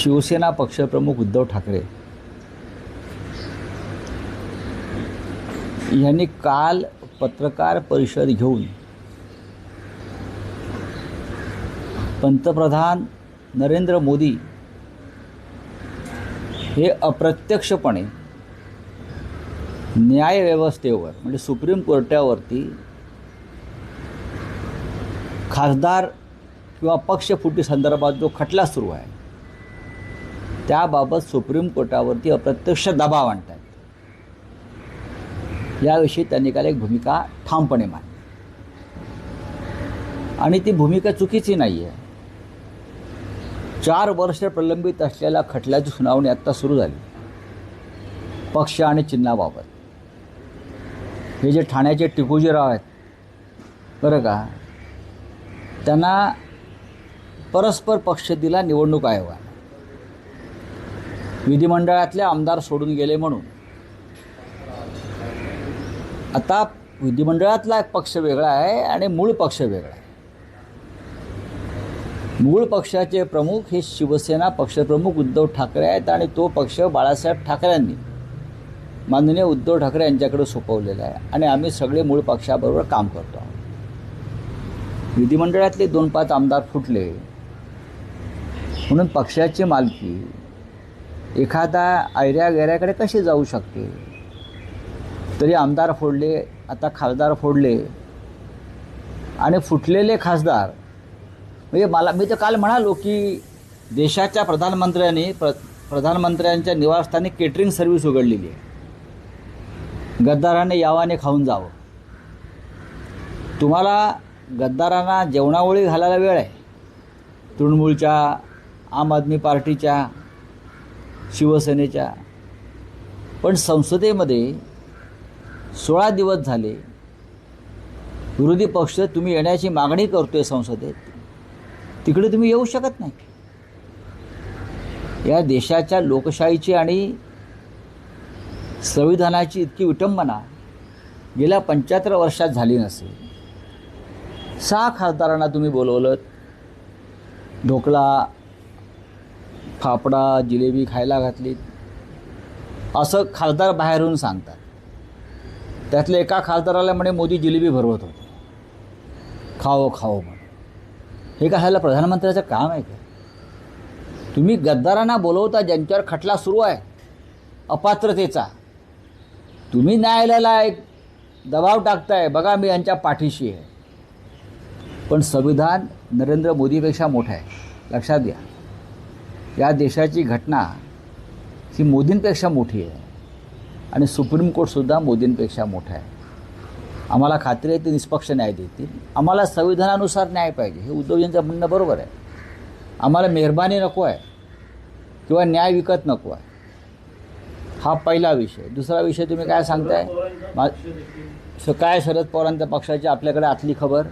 शिवसेना पक्षप्रमुख उद्धव ठाकरे यांनी काल पत्रकार परिषद घेऊन पंतप्रधान नरेंद्र मोदी हे अप्रत्यक्षपणे न्यायव्यवस्थेवर म्हणजे सुप्रीम कोर्टावरती खासदार किंवा पक्षफुटी संदर्भात जो खटला सुरू आहे त्याबाबत सुप्रीम कोर्टावरती अप्रत्यक्ष दबाव आणतात. याविषयी त्यांनी काल एक भूमिका ठामपणे मांडली आणि ती भूमिका चुकीची नाही आहे. 4 वर्ष प्रलंबित असलेल्या खटल्याची सुनावणी आत्ता सुरू झाली. पक्ष आणि चिन्हाबाबत हे जे ठाण्याचे टिकूजीराव आहेत बरं का, त्यांना परस्पर पक्ष दिला निवडणूक आयोगाने. विधिमंडळातले आमदार सोडून गेले म्हणून आता विधिमंडळातला एक पक्ष वेगळा आहे आणि मूळ पक्ष वेगळा आहे. मूळ पक्षाचे प्रमुख हे शिवसेना पक्षप्रमुख उद्धव ठाकरे आहेत आणि तो पक्ष बाळासाहेब ठाकरेंनी माननीय उद्धव ठाकरे यांच्याकडे सोपवलेला आहे आणि आम्ही सगळे मूळ पक्षाबरोबर काम करतो आहोत. विधिमंडळातले 2-5 आमदार फुटले म्हणून पक्षाची मालकी एखादा आयऱ्या गैऱ्याकडे कशी जाऊ शकते. तरी आमदार फोडले, आता खासदार फोडले आणि फुटलेले खासदार म्हणजे मी तर काल म्हणालो की देशाच्या प्रधानमंत्र्यांच्या निवासस्थानी केटरिंग सर्व्हिस उघडलेली आहे. गद्दाराने यावाने खाऊन जावं. तुम्हाला गद्दारांना जेवणावळी घालायला वेळ आहे. तृणमूलच्या, आम आदमी पार्टीच्या, शिवसेनेच्या. पण संसदेमध्ये 16 दिवस झाले विरोधी पक्ष तुम्ही येण्याची मागणी करतोय संसदेत, तिकडे तुम्ही येऊ शकत नाही. या देशाच्या लोकशाहीची आणि संविधानाची इतकी विटंबना गेल्या 75 वर्षात झाली नसेल. 6 खासदारांना तुम्ही बोलवलं, ढोकळा, फाफडा, जिलेबी खायला घातली असं खासदार बाहेरून सांगतात. त्यातल्या एका खासदाराला म्हणे मोदी जिलेबी भरवत होते, खाओ खाओ म्हणून. हे काय ह्याला प्रधानमंत्र्याचं काम आहे का? तुम्ही गद्दारांना बोलवता ज्यांच्यावर खटला सुरू आहे अपात्रतेचा. तुम्ही न्यायालयाला एक दबाव टाकताय, बघा मी यांच्या पाठीशी आहे. पण संविधान नरेंद्र मोदीपेक्षा मोठं आहे, लक्षात घ्या. या देशाची घटना ही मोदींपेक्षा मोठी आहे आणि सुप्रीम कोर्टसुद्धा मोदींपेक्षा मोठं आहे. आम्हाला खात्री आहे ते निष्पक्ष न्याय देतील. आम्हाला संविधानानुसार न्याय पाहिजे, हे उद्धवजींचं म्हणणं बरोबर आहे. आम्हाला मेहरबानी नको आहे किंवा न्याय विकत नको आहे. हा पहिला विषय. दुसरा विषय तुम्ही काय सांगताय, काय शरद पवारांच्या पक्षाची आपल्याकडे आतली खबर?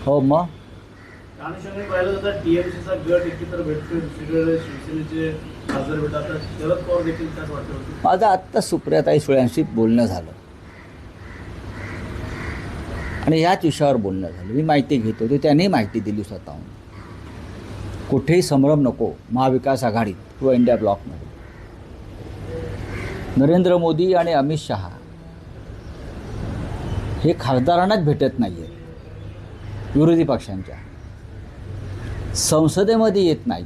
हो मग माझं आत्ता सुप्रियाताई सुळेंशी बोलणं झालं आणि ह्याच विषयावर बोलणं झालं. मी माहिती घेत होते, त्यांनी माहिती दिली स्वतःहून. कुठेही संभ्रम नको महाविकास आघाडीत किंवा इंडिया ब्लॉकमध्ये. नरेंद्र मोदी आणि अमित शहा हे खासदारांनाच भेटत नाही आहेत, विरोधी पक्षांच्या संसदेमध्ये येत नाहीत.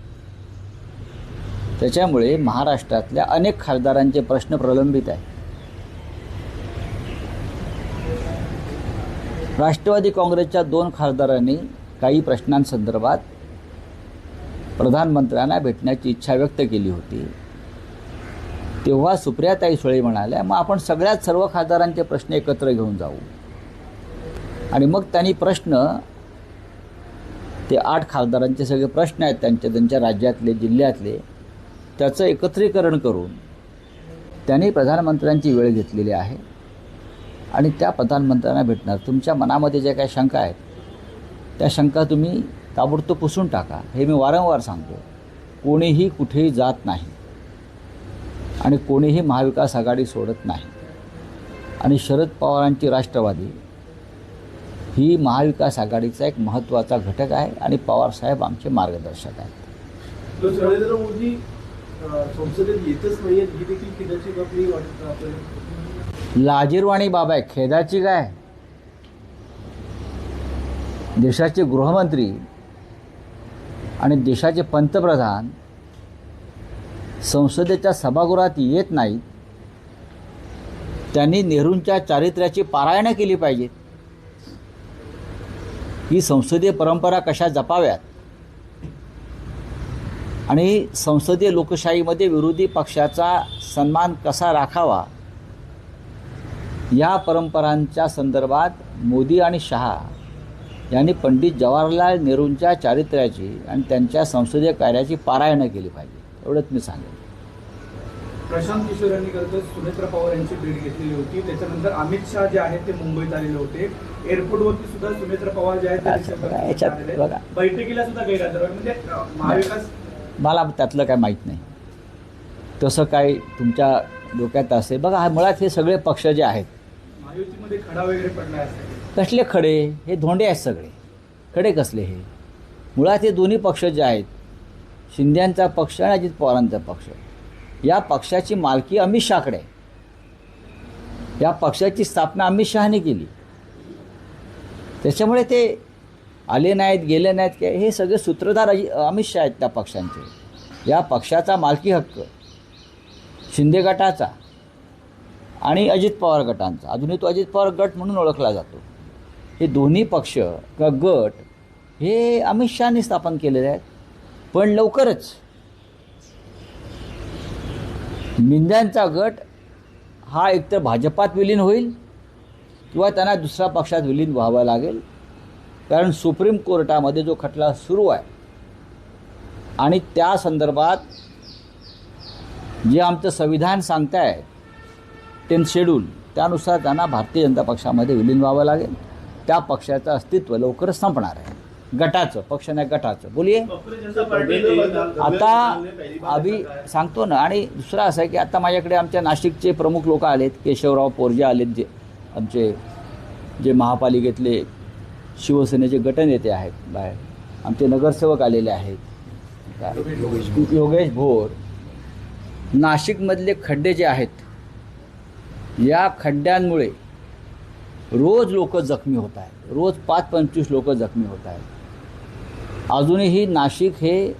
त्याच्यामुळे महाराष्ट्रातल्या अनेक खासदारांचे प्रश्न प्रलंबित आहेत. राष्ट्रवादी काँग्रेसच्या 2 खासदारांनी काही प्रश्नांसंदर्भात प्रधानमंत्र्यांना भेटण्याची इच्छा व्यक्त केली होती. तेव्हा सुप्रियाताई सुळे म्हणाल्या, मग आपण सर्व खासदारांचे प्रश्न एकत्र घेऊन जाऊ. आणि मग त्यांनी प्रश्न, ते 8 खासदारांचे सगळे प्रश्न आहेत त्यांच्या राज्यातले, जिल्ह्यातले, त्याचं एकत्रीकरण करून त्यांनी प्रधानमंत्र्यांची वेळ घेतलेली आहे आणि त्या प्रधानमंत्र्यांना भेटणार. तुमच्या मनामध्ये ज्या काही शंका आहेत त्या शंका तुम्ही ताबडतोब पुसून टाका. हे मी वारंवार सांगतो. कोणीही कुठेही जात नाही आणि कोणीही महाविकास आघाडी सोडत नाही. आणि शरद पवारांची राष्ट्रवादी ही महाविकास आघाडीचा एक महत्त्वाचा घटक आहे आणि पवारसाहेब आमचे मार्गदर्शक आहेत. नरेंद्र मोदी संसदेत येतच नाही ही देखील खेदाची बातमी वाटत आपल्याला. लाजिरवाणी बाब आहे, खेदाची काय. देशाचे गृहमंत्री आणि देशाचे पंतप्रधान संसदेच्या सभागृहात येत नाहीत. त्यांनी नेहरूंच्या चारित्र्याची पारायणं केली पाहिजेत. ही संसदीय परंपरा कशा जपाव्यात आणि संसदीय लोकशाहीमध्ये विरोधी पक्षाचा सन्मान कसा राखावा या परंपरांच्या संदर्भात मोदी आणि शहा यांनी पंडित जवाहरलाल नेहरूंच्या चारित्र्याची आणि त्यांच्या संसदीय कार्याची पारायणं केली पाहिजे, एवढंच मी सांगेन. प्रशांत किशोर यांनी खरं सुनेत्रा पवार यांची भेट घेतलेली होती. त्याच्यानंतर अमित शहा जे आहेत ते मुंबईत आलेले होते. एअरपोर्टवरती सुद्धा सुनेत्रा पवार जे आहेत बघा, बैठकीला सुद्धा गैरहजर म्हणजे महाविकास. मला त्यातलं काय माहीत नाही, तसं काय तुमच्या डोक्यात असेल. बघा, हा मुळात हे सगळे पक्ष जे आहेत महायुतीमध्ये खडा वगैरे पडला असेल. कसले खडे, हे धोंडे आहेत सगळे. खडे कसले हे. मुळात हे दोन्ही पक्ष जे आहेत, शिंदेंचा पक्ष आणि अजित पवारांचा पक्ष, या पक्षाची मालकी अमित शहाकडे आहे. या पक्षाची स्थापना अमित शहाने केली. त्याच्यामुळे ते आले नाहीत, गेले नाहीत, काय हे सगळे सूत्रधार अमित शहा आहेत त्या पक्षांचे. या पक्षाचा मालकी हक्क शिंदे गटाचा आणि अजित पवार गटांचा, अजूनही तो अजित पवार गट म्हणून ओळखला जातो. हे दोन्ही पक्ष किंवा गट हे अमित शहाने स्थापन केलेले आहेत. पण लवकरच मिंद्यांचा गट हा एकतर भाजपात विलीन होईल किंवा त्यांना दुसऱ्या पक्षात विलीन व्हावं लागेल. कारण सुप्रीम कोर्टामध्ये जो खटला सुरू आहे आणि त्या संदर्भात जे आमचं संविधान सांगताय 10th शेड्यूल, त्यानुसार त्यांना भारतीय जनता पक्षामध्ये विलीन व्हावं लागेल. त्या पक्षाचं अस्तित्व लवकरच संपणार आहे. गटाचं, पक्ष नाही गटाचं. बोलिये. आता आम्ही सांगतो ना. आणि दुसरं असं आहे की आता माझ्याकडे आमच्या नाशिकचे प्रमुख लोक आलेत. केशवराव पोरजे आलेत, जे आमचे जे महापालिकेतले शिवसेनेचे गटनेते आहेत बाहेर. आमचे नगरसेवक आलेले आहेत, योगेश भोर. नाशिकमधले खड्डे जे आहेत, या खड्ड्यांमुळे रोज लोक जखमी होत आहेत. रोज 5-25 लोक जखमी होत आहेत. अजूनही नाशिक हे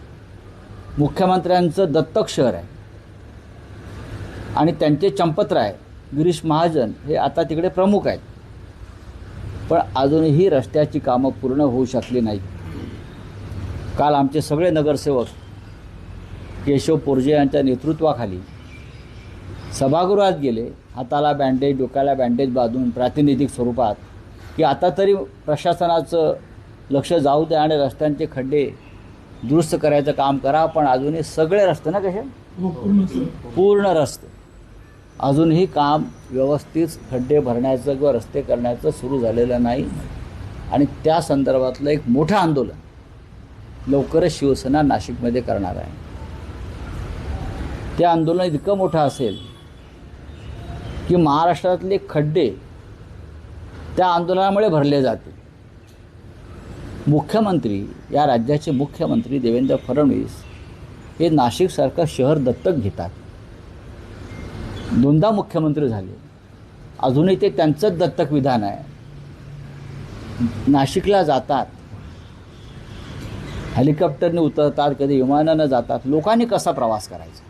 मुख्यमंत्र्यांचं दत्तक शहर आहे आणि त्यांचे चंपतराय गिरीश महाजन हे आता तिकडे प्रमुख आहेत. पण अजूनही रस्त्याची कामं पूर्ण होऊ शकली नाहीत. काल आमचे सगळे नगरसेवक केशव पोरजे यांच्या नेतृत्वाखाली सभागृहात गेले, हाताला बँडेज, डोक्याला बँडेज बांधून प्रातिनिधिक स्वरूपात, की आता तरी प्रशासनाचं लक्ष जाऊ द्या आणि रस्त्यांचे खड्डे दुरुस्त करायचं काम करा. पण अजूनही सगळे रस्ते ना कसे पूर्ण रस्ते, अजूनही काम व्यवस्थित खड्डे भरण्याचं किंवा रस्ते करण्याचं सुरू झालेलं नाही. आणि त्या संदर्भातलं एक मोठं आंदोलन लवकरच शिवसेना नाशिकमध्ये करणार आहे. ते आंदोलन इतकं मोठं असेल की महाराष्ट्रातले खड्डे त्या आंदोलनामुळे भरले जातील. मुख्यमंत्री, या राज्याचे मुख्यमंत्री देवेंद्र फडणवीस हे नाशिकसारखं शहर दत्तक घेतात. 2दा मुख्यमंत्री झाले, अजूनही ते त्यांचंच दत्तक विधान आहे. नाशिकला जातात, हेलिकॉप्टरने उतरतात, कधी विमानानं जातात. लोकांनी कसा प्रवास करायचा?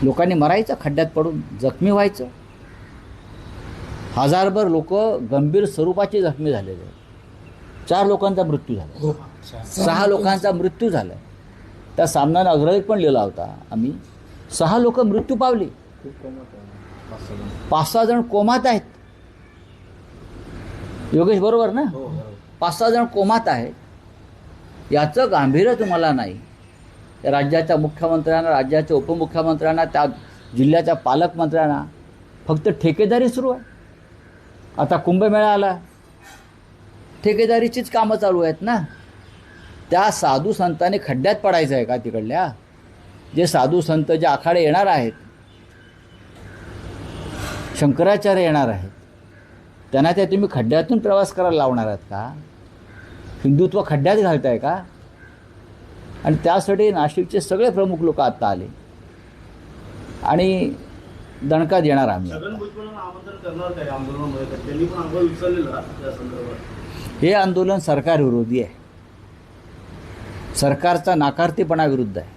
लोकांनी मरायचं, खड्ड्यात पडून जखमी व्हायचं. हजारभर लोक गंभीर स्वरूपाचे जखमी झालेले आहेत. 4 लोकांचा मृत्यू झाला, 6 लोकांचा मृत्यू झाला. त्या सामन्यानं अग्रलेख पण लिहिला होता आम्ही. 6 लोक मृत्यू पावले, 5-6 जण कोमात आहेत. योगेश बरोबर ना? 5-6 जण कोमात आहेत. याचं गांभीर्य तुम्हाला नाही. राज्याच्या मुख्यमंत्र्यांना, राज्याच्या उपमुख्यमंत्र्यांना, त्या जिल्ह्याच्या पालकमंत्र्यांना फक्त ठेकेदारी सुरू आहे. आता कुंभमेळा आला, ठेकेदारीचीच कामं चालू आहेत ना. त्या साधू संतांनी खड्ड्यात पडायचं आहे का तिकडल्या? जे साधू संत, जे आखाडे येणार आहेत, शंकराचार्य येणार आहेत, त्यांना ते तुम्ही खड्ड्यातून प्रवास करायला लावणार आहात का? हिंदुत्व खड्ड्यात घालताय का? आणि त्यासाठी नाशिकचे सगळे प्रमुख लोक आता आले आणि दणका देणार आम्ही. छगन भुजबळांना आमंत्रण करणार काय आंदोलनामध्ये? त्यांनी पण आंदोलन उचललेलं त्या संदर्भात. हे आंदोलन सरकार विरोधी आहे, सरकारचा नाकारतेपणा विरुद्ध आहे.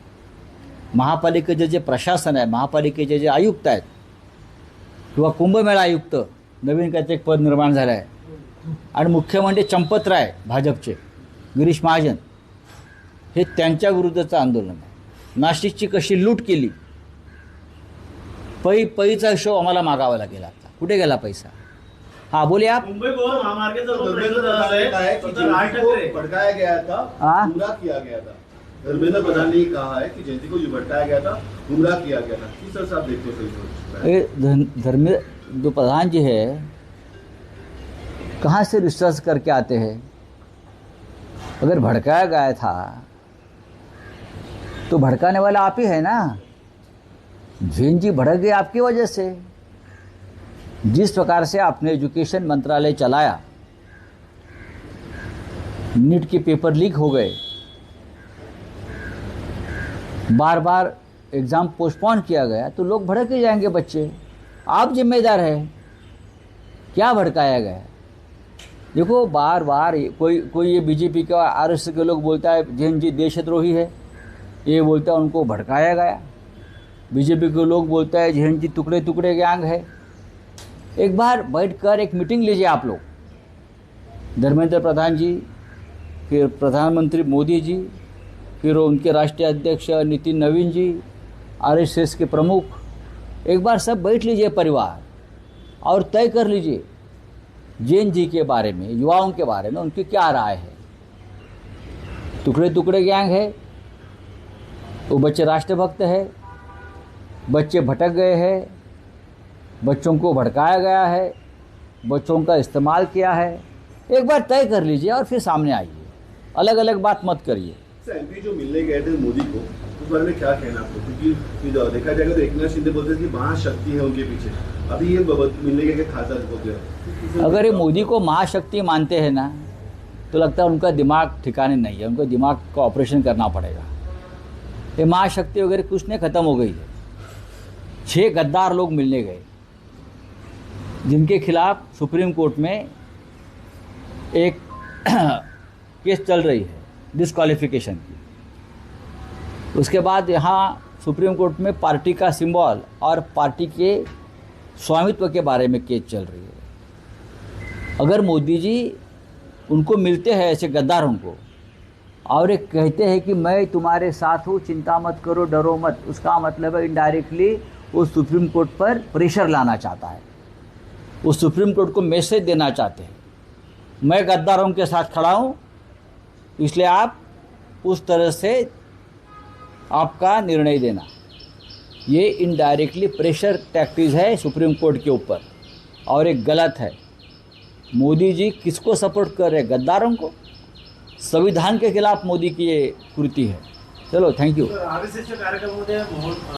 महापालिकेचे जे प्रशासन आहे, महापालिकेचे जे आयुक्त आहेत किंवा कुंभमेळा आयुक्त, नवीन काहीतरी एक पद निर्माण झालं आहे, आणि मुख्य म्हणजे चंपतराय भाजपचे गिरीश महाजन, हे त्यांच्या विरुद्धचं आंदोलन आहे. नाशिकची कशी लूट केली, पैचा हिशोब आम्हाला मागावा लागेल. आता कुठे गेला पैसा? हाँ बोलिए आप. मुंबई गोवा महामार्गाचा जो प्रश्न कहा है कि जयंती को भड़काया गया था, हाँ? गुमराह किया गया था. धर्मेंद्र प्रधान ने कहा है कि जयंती को जो भड़काया गया था, गुमराह किया गया था. किस तरह से आप देखते हो सही सोच? ये धर्मेंद्र जो प्रधान जी है, कहाँ से रिसर्च करके आते हैं? अगर भड़काया गया था तो भड़काने वाला आप ही है ना. जैन जी भड़क गए आपकी वजह से. जिस प्रकार से आपने एजुकेशन मंत्रालय चलाया, नीट के पेपर लीक हो गए, बार बार एग्ज़ाम पोस्टपोन किया गया, तो लोग भड़क ही जाएंगे बच्चे. आप जिम्मेदार हैं. क्या भड़काया गया? देखो बार बार कोई ये बीजेपी का आरएसएस के लोग बोलता है जैन जी देशद्रोही है, ये बोलता है उनको भड़काया गया. बीजेपी के लोग बोलता है जैन जी टुकड़े टुकड़े गैंग है. एक बार बैठकर एक मीटिंग लीजिए आप लोग, धर्मेंद्र प्रधान जी, फिर प्रधानमंत्री मोदी जी, फिर उनके राष्ट्रीय अध्यक्ष नितिन नवीन जी, आरएसएस के प्रमुख, एक बार सब बैठ लीजिए परिवार और तय कर लीजिए जैन जी के बारे में, युवाओं के बारे में उनकी क्या राय है. टुकड़े टुकड़े गैंग है, वो बच्चे राष्ट्रभक्त है, बच्चे भटक गए हैं, बच्चों को भड़काया गया है, बच्चों का इस्तेमाल किया है. एक बार तय कर लीजिए और फिर सामने आइए, अलग अलग बात मत करिए. एमपी जो मिलने गए थे मोदी को, उस बारे में क्या कहना आपको? क्योंकि देखा जाएगा तो एकनाथ शिंदे बोलते हैं कि महाशक्ति है उनके पीछे. अभी ये मिलने गए खाता हो गया. अगर ये मोदी को महाशक्ति मानते हैं ना, तो लगता है उनका दिमाग ठिकाने नहीं है, उनको दिमाग का ऑपरेशन करना पड़ेगा. ये महाशक्ति वगैरह कुछ नहीं, ख़त्म हो गई है. 6 गद्दार लोग मिलने गए जिनके खिलाफ सुप्रीम कोर्ट में एक केस चल रही है डिस्क्वालिफिकेशन की. उसके बाद यहाँ सुप्रीम कोर्ट में पार्टी का सिंबल और पार्टी के स्वामित्व के बारे में केस चल रही है. अगर मोदी जी उनको मिलते हैं ऐसे गद्दारों को और एक कहते हैं कि मैं तुम्हारे साथ हूँ, चिंता मत करो, डरो मत, उसका मतलब है इनडायरेक्टली वो सुप्रीम कोर्ट पर प्रेशर लाना चाहता है, वो सुप्रीम कोर्ट को मैसेज देना चाहते हैं मैं गद्दारों के साथ खड़ा हूँ, इसलिए आप उस तरह से आपका निर्णय देना. ये इनडायरेक्टली प्रेशर टैक्टिस है सुप्रीम कोर्ट के ऊपर और एक गलत है. मोदी जी किसको सपोर्ट कर रहे हैं? गद्दारों को. संविधान के खिलाफ मोदी की ये कृति है. चलो थैंक यू. आरएसएसच्या कार्यक्रमामध्ये